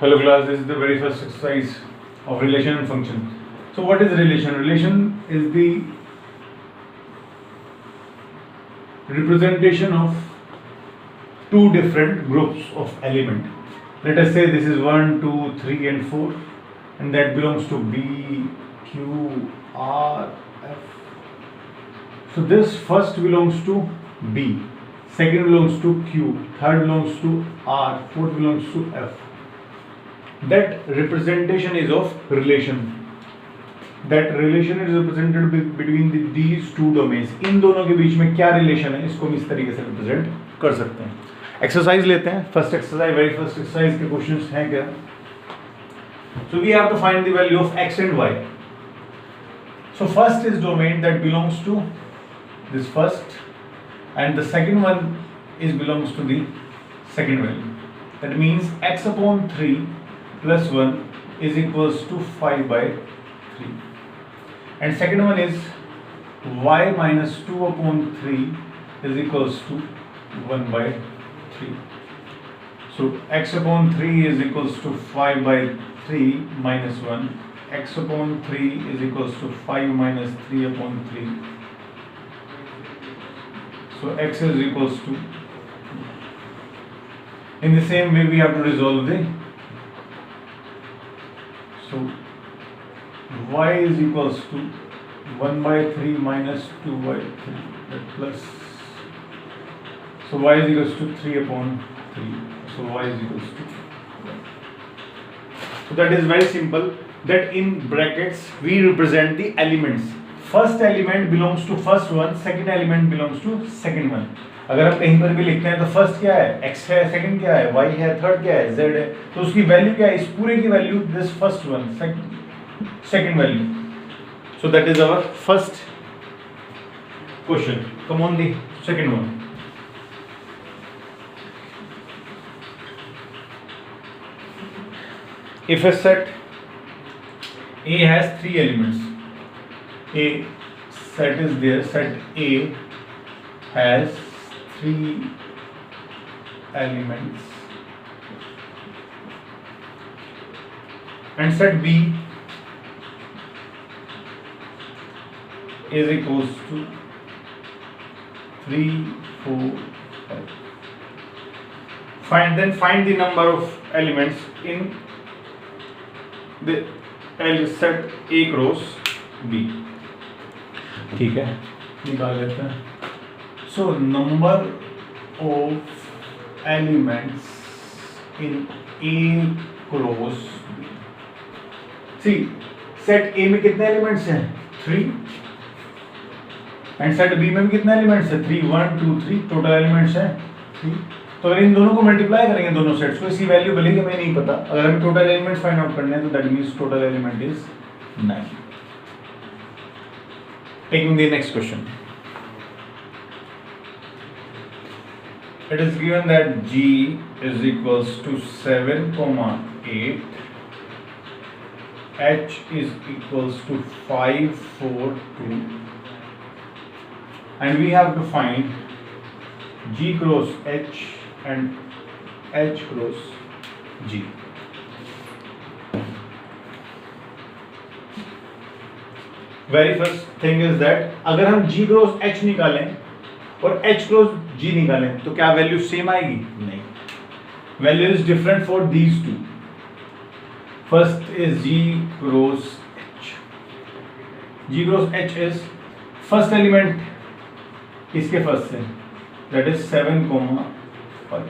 Hello class, this is the very first exercise of relation and function. So what is relation? Relation is the representation of two different groups of element. Let us say this is 1, 2, 3 and 4 and that belongs to B, Q, R, F. So this first belongs to B, second belongs to Q, third belongs to R, fourth belongs to F. That representation is of relation. That relation is represented between these two domains. इन दोनों के बीच में क्या relation है, इसको हम इस तरीके से रिप्रेजेंट कर सकते हैं. एक्सरसाइज लेते हैं. First exercise, very first exercise के क्वेश्चंस हैं क्या? So we have to find the value of x and y. So first is domain that belongs to this first, and the second one is belongs to the second value. That means x upon 3 plus 1 is equals to 5 by 3, and second one is y minus 2 upon 3 is equals to 1 by 3. So x upon 3 is equals to 5 by 3 minus 1. X upon 3 is equals to 5 minus 3 upon 3. So x is equals to, in the same way we have to resolve the, so y is equals to 1 by 3 minus 2 by 3 plus, so y is equals to 3 upon 3, so y is equals to 1. So that is very simple, that in brackets we represent the elements. First element belongs to first one, second element belongs to second one. अगर आप कहीं पर भी लिखते हैं तो first क्या है, x है, सेकंड क्या है, y है, थर्ड क्या है, z है, तो उसकी वैल्यू क्या है, इस पूरे की value this first one, second value. So that is our first question. Come on the second one. If a set A has 3 elements, a set is there, set A has 3 elements, and set B is equals to 3, 4, 5. Find the number of elements in the set A cross B. ठीक है, निकाल लेते हैं. So number of elements in A cross B. See, set A में कितने elements हैं? 3. And set B में भी कितने elements हैं? 3, 1, 2, 3. Total elements हैं 3. तो अगर इन दोनों को मल्टीप्लाई करेंगे, दोनों सेट्स को, इसकी वैल्यू भले हमें नहीं पता, अगर हमें टोटल एलिमेंट्स फाइंड आउट करने हैं तो that means total element is 9. Taking the next question. It is given that G is equals to 7, 8, H is equals to 5, 4, 2, and we have to find G cross H and H cross G. Very first thing is that अगर हम G cross H निकालें और H cross G निकालें तो क्या value same आएगी? नहीं. Value is different for these two. First is G cross H. G cross H is first element इसके फर्स्ट से, दैट इज 7, 5.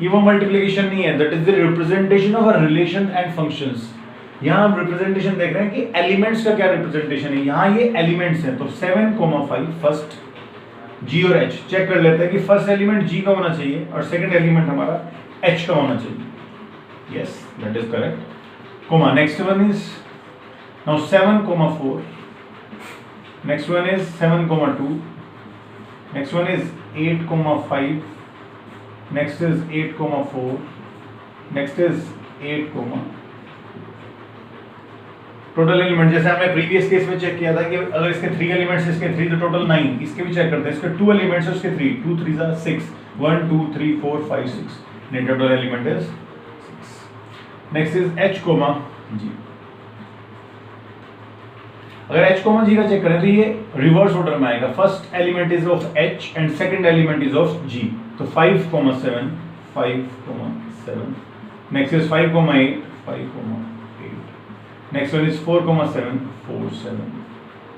ये वो मल्टीप्लिकेशन नहीं है, that is the representation of a relation and functions. यहाँ हम रिप्रेजेंटेशन देख रहे हैं कि एलिमेंट्स का क्या रिप्रेजेंटेशन है. यहाँ ये एलिमेंट्स हैं, तो 7, 5 फर्स्ट G और H. चेक कर लेते हैं कि फर्स्ट एलिमेंट G का होना चाहिए और सेकंड एलिमेंट हमारा H का होना चाहिए. Yes, that is correct. Comma next one is now 7, 4. Next one is 7, 2. Next one is 8, 5. Next is 8, 4. Next is 8, total element जैसे हमने प्रीवियस केस में चेक किया था कि अगर इसके 3 एलिमेंट्स, इसके 3 तो टोटल 9. इसके भी चेक करते हैं, इसके 2 एलिमेंट्स है, उसके 3, 2 3 6, 1 2 3 4 5 6, total element is 6. Next is H comma G। अगर H कोमा G का चेक करें तो ये रिवर्स ऑर्डर में आएगा, first element is of H and second element is of G। तो 5, 7, 5, 7, next is 5, 8, 5, 8, next one is 4, 7, 4, 7,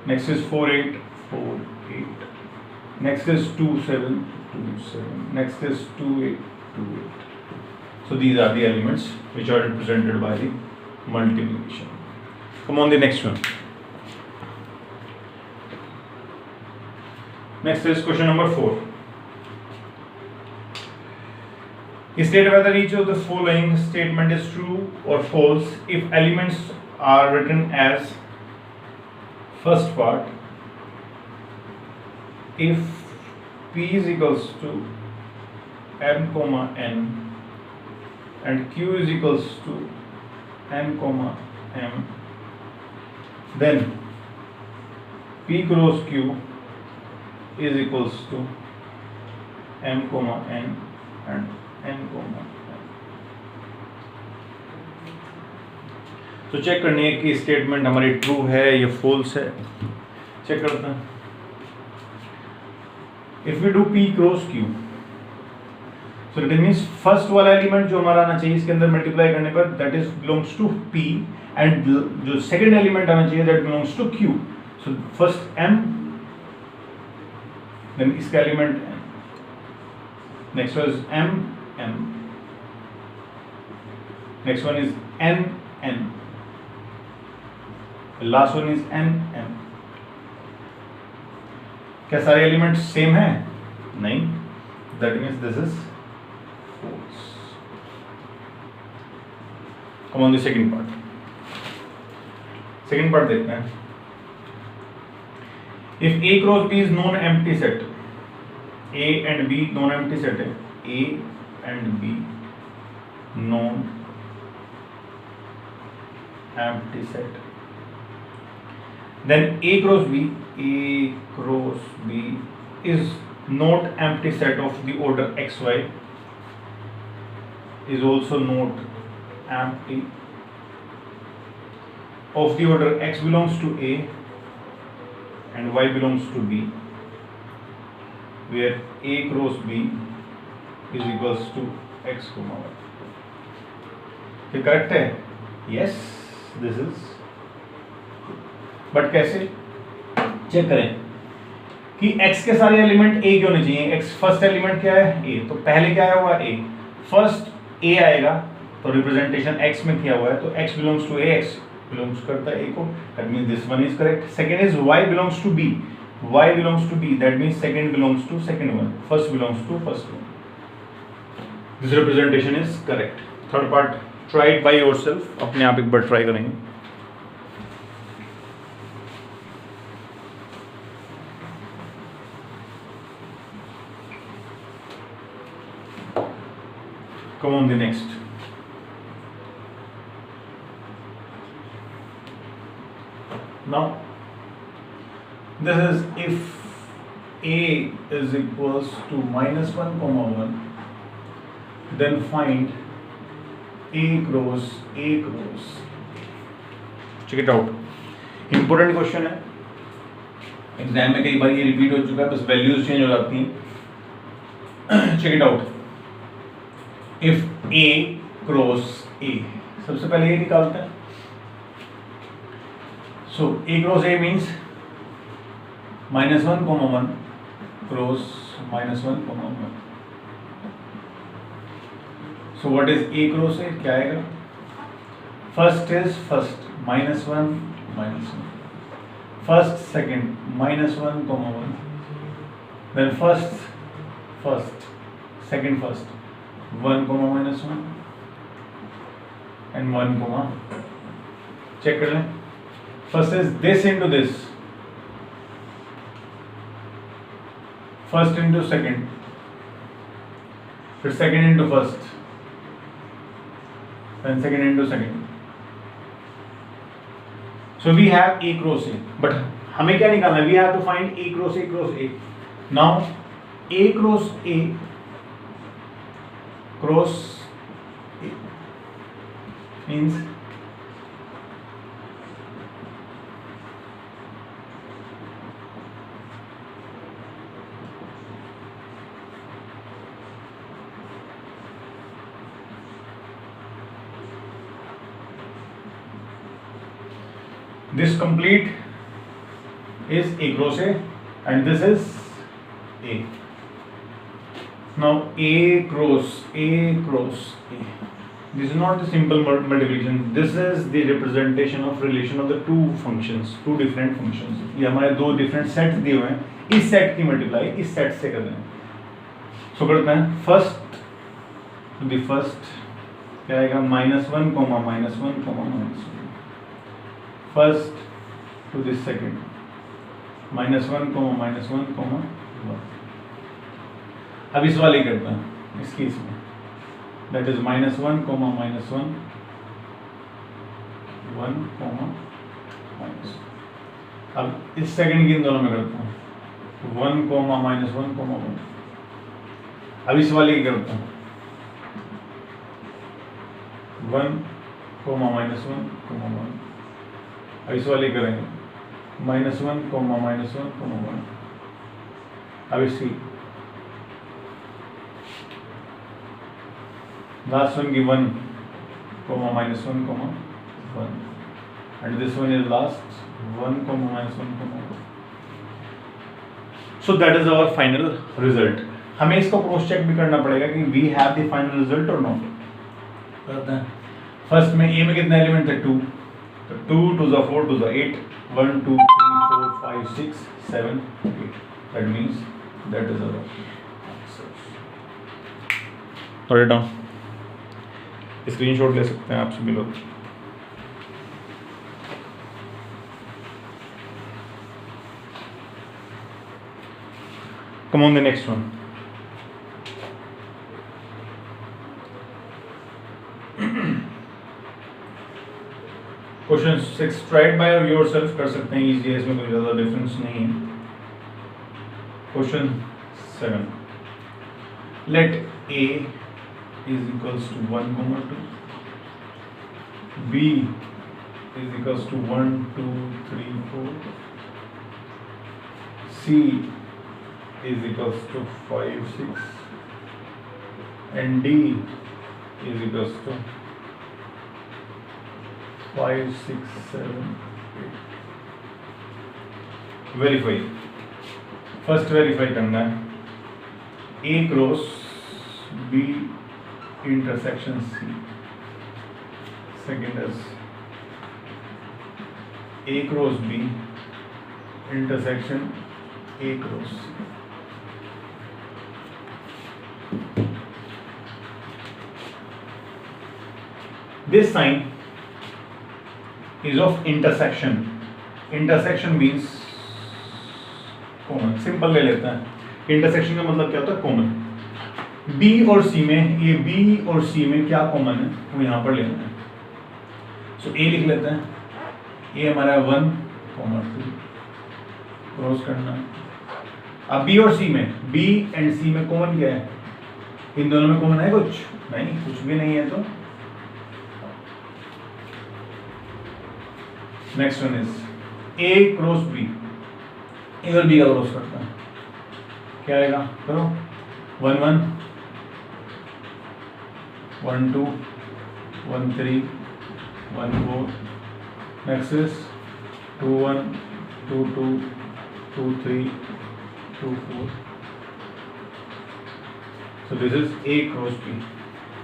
next is 4, 8, 4, 8, next is 2, 7, 2, 7, next is 2, 8, 2, 8. So these are the elements which are represented by the multiplication. Come on the next one. Next is question number 4. State whether each of the following statement is true or false if elements are written as first part, if P is equals to M comma N and Q is equals to N comma M, then P cross Q is equals to M comma N and N comma M. तो check करनी है कि statement हमारी true है या false है। Check करते हैं। If we do P cross Q, so that means first वाला एलिमेंट जो हमारा आना चाहिए इसके अंदर मल्टीप्लाई करने पर that is belongs to P and जो सेकंड एलिमेंट आना चाहिए that belongs to Q. So first M, then इसका element N, next one is M, next one is N, the last one is N. क्या सारे element same है? नहीं, that means this is false. Come on the second part. Second part देखते हैं। If A cross B is non empty set, A and B non empty set है, A and B non empty set, then A cross B is not empty set of the order xy, is also not empty of the order x belongs to A and y belongs to B, where A cross B is equals to x comma y. ये correct है? Yes, this is। But कैसे check करें कि x के सारे element A क्यों नहीं चाहिए? x फर्स्ट एलिमेंट क्या है? A। तो पहले क्या आया हुआ? A। फर्स्ट A आएगा तो रिप्रेजेंटेशन x में किया हुआ है, तो x belongs to A, x belongs करता है A को, that means this one is correct. Second is y belongs to B, y belongs to B, that means second belongs to second one, first belongs to first one. This representation is correct. Third part try it by yourself, अपने आप एक बार try करेंगे। Come on the next. Now this is if A is equals to -1, 1, then find A cross A cross। Check it out, important question है, exam में कई बार ये repeat हो चुका है, बस वैल्यूज चेंज हो जाती हैं। Check it out. If A cross A, सबसे पहले ये निकालते हैं। So A cross A means -1, 1 cross -1, 1। So what is A cross A? क्या आएगा? First is first -1, first second -1, 1, then first second first 1, -1 and 1, check कर लें। First is this into this, first into second, फिर second into first, then second into second. So we have A cross A, but हमें क्या निकालना है? We have to find A cross A cross A. Now A cross A means this complete is A cross A and this is A. Now A cross A cross A. This is not a simple multiplication. This is the representation of relation of the two functions, two different functions. ये हमारे दो different sets दिए हुए हैं. इस set की multiply इस set से करते हैं. So करते हैं first to the first क्या आएगा -1, -1, -1. First to the second -1, -1, -1. अब इस वाले करते हैं इस केस में that is -1, -1, 1, -1. अब इस सेकंड की इन दोनों में करता हूँ 1, -1, 1. अब इस वाले की करता हूँ 1, -1, 1. अब इस वाले करेंगे -1, -1, 1. अब इसकी last one की 1, -1, 1. And this one is last 1, -1, 1. So that is our final result. हमें इसको क्रॉस चेक भी करना पड़ेगा कि we have the final result or not. करते हैं. फर्स्ट में A में कितने एलिमेंट थे 2. तो 2 2 is 4 2 is 8. 1 2 3 4 5 6 7 8. That means that is our answer. Write it down. Screenshot ले सकते हैं आप सभी लोग. Come on the next one. Question 6 tried by yourself कर सकते हैं, इजी है, इसमें कोई ज़्यादा डिफरेंस नहीं है. Question 7 let A is equals to 1, 2, B is equals to 1, 2, 3, 4, C is equals to 5, 6, and D is equals to 5, 6, 7, 8. Verify. First verify करना है A cross B intersection C. Second is A cross B intersection A cross C. This sign is of intersection. Intersection means common. Simple ले लेते हैं. Intersection का मतलब क्या होता है? Common. B और C में, ये B और C में क्या कॉमन है वो यहाँ पर लेना है. सो A लिख लेते हैं. A हमारा 1, 2 क्रॉस करना है. अब B और C में, B एंड C में कॉमन क्या है? इन दोनों में कॉमन है कुछ? नहीं, कुछ भी नहीं है. तो next one is A cross B. A और B का क्रॉस करता है. क्या आएगा? करो 1, 1, 1, 2, 1, 3, 1, 4. Next is 2, 1, 2, 2, 2, 3, 2, 4. So this is A cross B.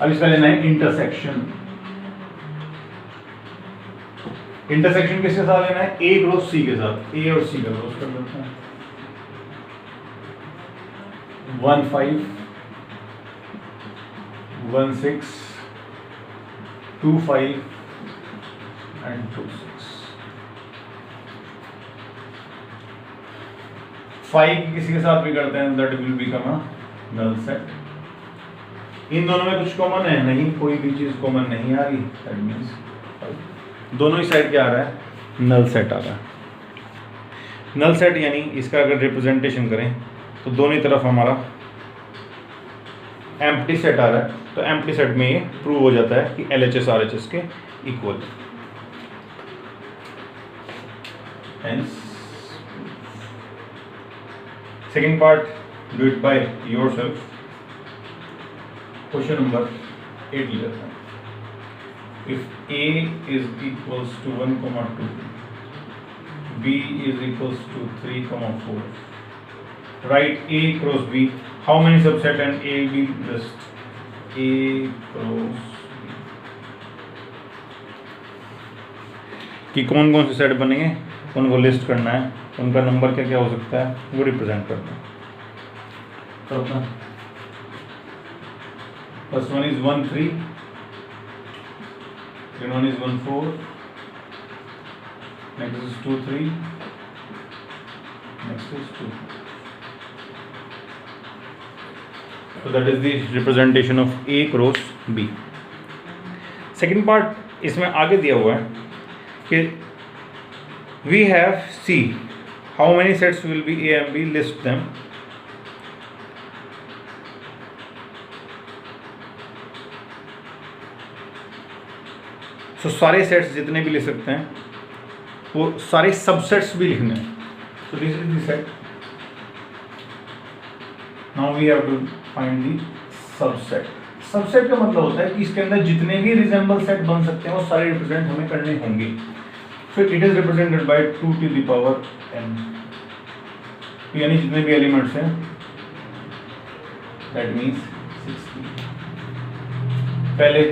अब इसका लेना है इंटरसेक्शन. इंटरसेक्शन किसके साथ लेना है? A क्रॉस C के साथ. A और C का क्रॉस कर लेते हैं. 1, 5, 1, 6, 2, 5 and 2, 6. 5 किसी के साथ भी करते हैं, that will become a null set. इन दोनों में कुछ कॉमन है? नहीं, कोई भी चीज कॉमन नहीं आ रही. that means दोनों ही साइड क्या आ रहा है? नल सेट आ रहा है. नल सेट यानी इसका अगर रिप्रेजेंटेशन करें तो दोनों तरफ हमारा एम्प्टी सेट आ रहा है, तो एम्प्टी सेट में ये प्रूव हो जाता है कि LHS RHS के equal. Hence, second part, do it by yourself. Question number 8 लेते हैं. If A is equals to 1, 2, B is equals to 3, 4, write A cross B. How many subset and A B list? A cross B. कि कौन कौन से set बनेंगे, उनको list करना है, उनका नंबर क्या क्या हो सकता है वो रिप्रेजेंट करना है। तो first one is 1 3, second one is 1 4, next is 2 3, next is 2। So that is the representation of A cross B. Second part इसमें आगे दिया हुआ है कि we have C, how many sets will be A and B, list them. So सारे sets जितने भी लिख सकते हैं वो सारे सबसेट्स भी लिखने हैं। So this is the set. Now we have to find the subset. Subset का मतलब होता है कि इसके अंदर जितने भी रिजेंबल सेट बन सकते हैं वो सारे रिप्रेजेंट हमें करने होंगे। So it is represented by 2 to the power n, यानी जितने भी एलिमेंट्स हैं that means 60। पहले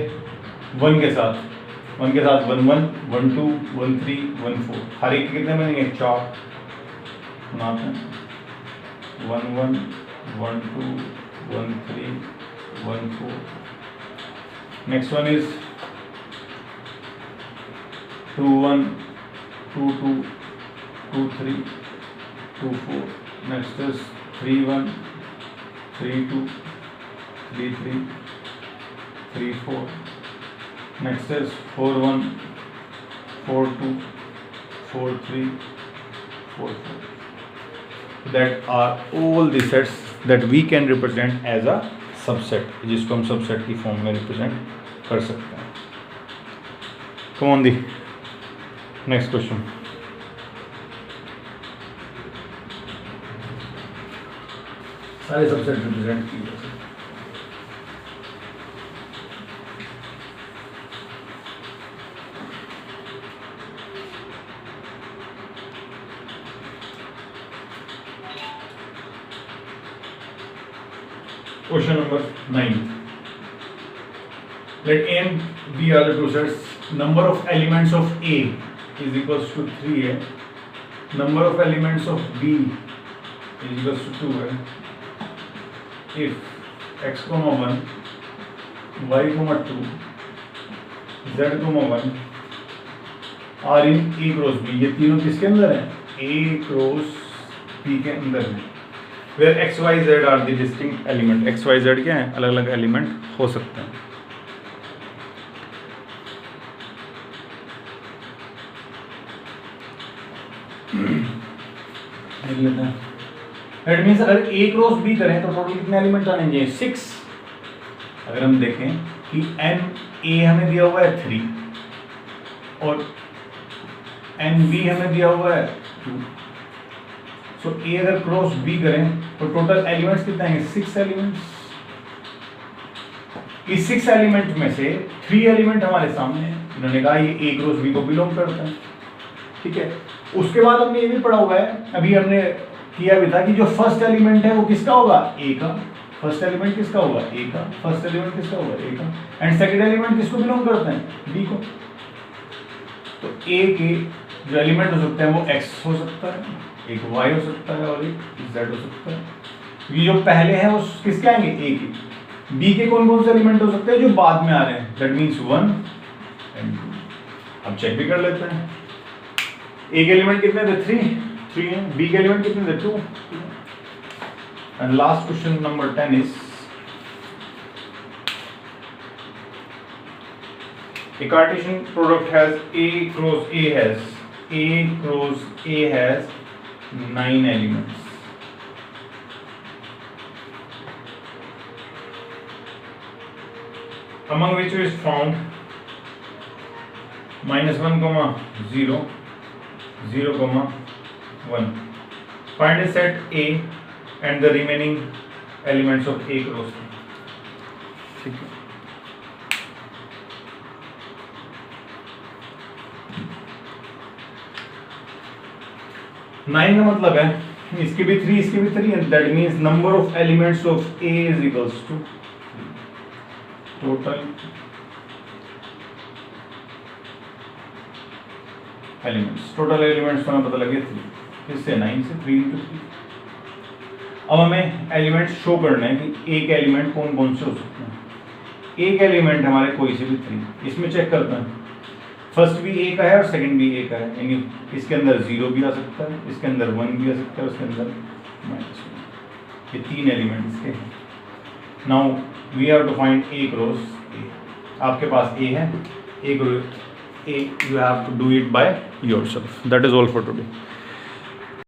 1 के साथ 1 1 1 2 1 3 1 4, हर एक कितने बनेंगे 4 बनाते हैं 1 1 1 2 1 3 1 4। Next one is 2 1 2 2 2 3 2 4। Next is 3 1 3 2 3 3 3 4। Next is 4 1 4 2 4 3 4 4। That are all the sets that we can represent as a subset, जिसको हम सबसेट की फॉर्म में रिप्रेजेंट कर सकते हैं। Come on, the next question. सारे सबसेट रिप्रेजेंट किए जा सकते हैं। Question number 9. Let A and B are the two sets. Number of elements of A is equals to 3 है. Number of elements of B is equals to 2 है. If x, 1, y, 2, z, 1 are in A cross B, ये तीनों किसके अंदर हैं? A cross B के अंदर हैं। Where x, y, z are the distinct element. x, y, z क्या है? अलग अलग एलिमेंट हो सकते हैं। That means अगर A क्रॉस B करें तो टोटल कितने एलिमेंट आने चाहिए? 6। अगर हम देखें कि n A हमें दिया हुआ है 3 और n B हमें दिया हुआ है 2। सो A अगर क्रॉस B करें तो टोटल एलिमेंट्स कितने आएंगे? 6 एलिमेंट्स। इस 6 एलिमेंट में से 3 एलिमेंट हमारे सामने हैं, इन्होंने कहा ये A क्रॉस B को बिलोंग करता है। ठीक है, उसके बाद हमने ये भी पढ़ा हुआ है, अभी हमने किया भी था कि जो फर्स्ट एलिमेंट है वो किसका होगा? A का। फर्स्ट एलिमेंट किसका होगा? A का। फर्स्ट एलिमेंट किसका होगा? A का। एंड सेकंड एलिमेंट किसको बिलोंग करते हैं? B को। तो A के जो एलिमेंट हो सकते हैं वो X हो सकता है, एक y हो सकता है और एक z हो सकता है। ये जो पहले हैं वो किसके आएंगे? A के। B के कौन कौन से एलिमेंट हो सकते हैं जो बाद में आ रहे हैं? That means 1 and 2। अब चेक भी कर लेते हैं। A के एलिमेंट कितने थे? 3 हैं। B के एलिमेंट कितने थे? 2। And last question number 10 is a Cartesian product has A cross A has 9 elements. among which is found -1, 0, 0, 1. Find a set A and the remaining elements of A cross B. ठीक है, nine का मतलब है इसके भी 3 इसके भी 3 and that means number of elements of A is equals to total elements. Total elements हमें पता लगे 3 किससे 9 से 3 into 3। अब हमें एलिमेंट्स शो करना है कि एक एलिमेंट कौन कौन से हो सकते हैं। एक एलिमेंट हमारे कोई से भी 3, इसमें चेक करते हैं फर्स्ट भी ए का है और सेकंड भी ए का है, यानी इसके अंदर 0 भी आ सकता है, इसके अंदर 1 भी आ सकता है, उसके अंदर -1। ये 3 एलिमेंट इसके हैं। Now we have to find A cross A. आपके पास ए है, A cross A, you have to do it by yourself. That is all for today.